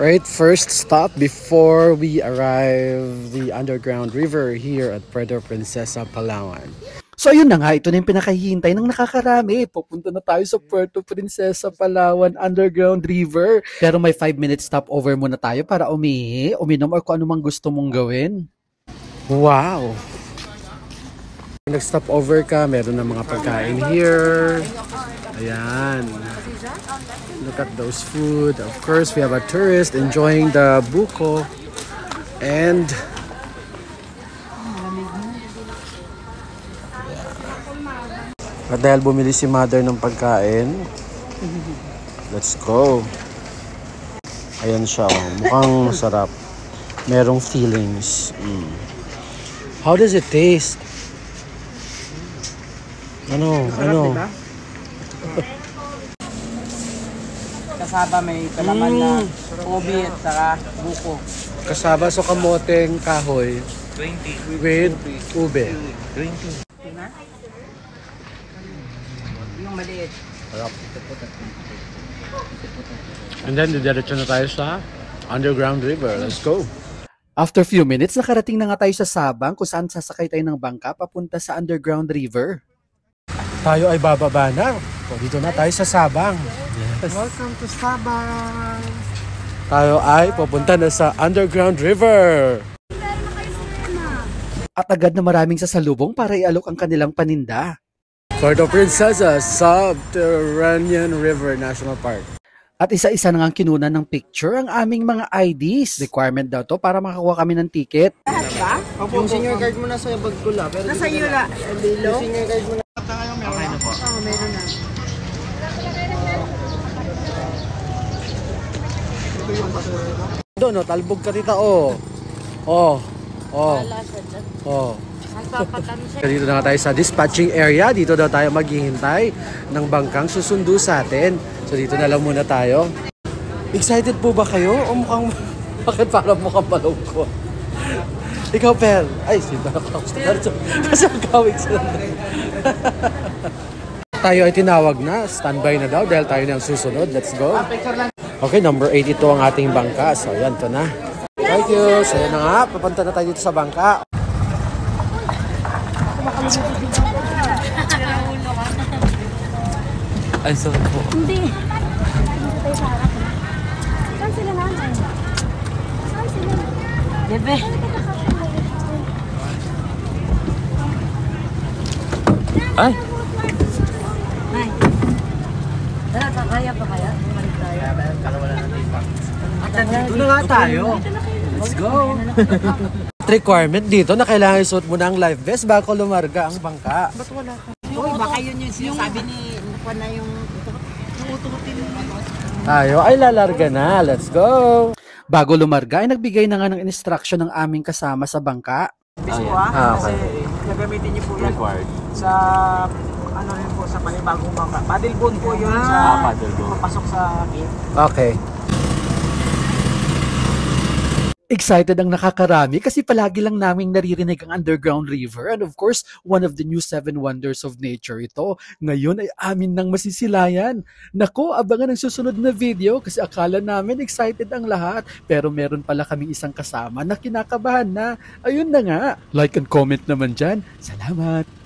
Right, first stop before we arrive the underground river here at Puerto Princesa, Palawan. So ayun na nga, ito na yung pinakahihintay ng nakakarami. Pupunta na tayo sa Puerto Princesa, Palawan Underground River. Pero may 5 minutes stopover muna tayo para umihi, uminom or kung ano mang gusto mong gawin. Wow! Nag-stop over ka, meron na mga pagkain here. Ayan. Look at those food. Of course, we have a tourist enjoying the buko. And at dahil bumili si mother ng pagkain, let's go. Ayan siya. Mukhang masarap. Merong feelings. How does it taste? Ano? Kasaba may kalaman na ubi at saka buko. Kasaba so kamoteng kahoy 20 with ube. 20. Yung maliit. And then didiretso na tayo sa underground river. Let's go. After few minutes, nakarating na nga tayo sa Sabang kung saan sasakay tayo ng bangka papunta sa underground river. Tayo ay bababa na. So, dito na tayo sa Sabang. Yes. Welcome to Sabang! Tayo ay pupunta na sa underground river. At agad na maraming sasalubong para ialok ang kanilang paninda. Puerto Princesa Subterranean River National Park. At isa-isa na nga kinunan ng picture ang aming mga IDs. Requirement daw to para makakuha kami ng ticket. Lahat ba? Yung senior card mo nasa bag ko la. Nasa iyo la. Yung senior card mo na. Okay na po. Oo, meron na. Doon, no, talbog ka tita, oh. Oh. Dito na tayo sa dispatching area. Dito daw tayo maghihintay ng bangkang susundo sa atin. So dito na lang muna tayo. Excited po ba kayo? O mukhang, bakit parang mukhang malungkot? Ikaw, Per. Ay, sino ako? Kasi magkawig sila. Tayo ay tinawag na. Standby na daw dahil tayo na ang susunod. Let's go. Okay, number 82 ang ating bangka. So, yan, ito na. Thank you. So, yan na nga. Papunta na tayo dito sa bangka. Ay, sorry po. Hindi. Hindi tayo sa harap. Saan sila naman? Saan sila? Bebe. Ay! Ay. Kaya pa kaya? Bumalik tayo. Dito na nga tayo. Let's go. Requirement dito na kailangan isuot mo na ang life vest bago lumarga ang bangka. Ba't wala ka? Uy, baka yun yung sinasabi ni Nukuan na yung utukutin mo. Tayo ay lalarga na. Let's go. Bago lumarga ay nagbigay na nga ng instruction ng aming kasama sa bangka. Bispo okay. Kasi gagamitin niyo po yan Required. sa ano rin po sa panibagong bangka. Paddle boat po yun sa paddle boat. papasok sa gate. Okay. Excited ang nakakarami kasi palagi lang naming naririnig ang underground river and of course, one of the new 7 wonders of nature ito. Ngayon ay amin nang masisilayan. Nako, abangan ang susunod na video kasi akala namin excited ang lahat pero meron pala kaming isang kasama na kinakabahan na. Ayun na nga. Like and comment naman dyan. Salamat!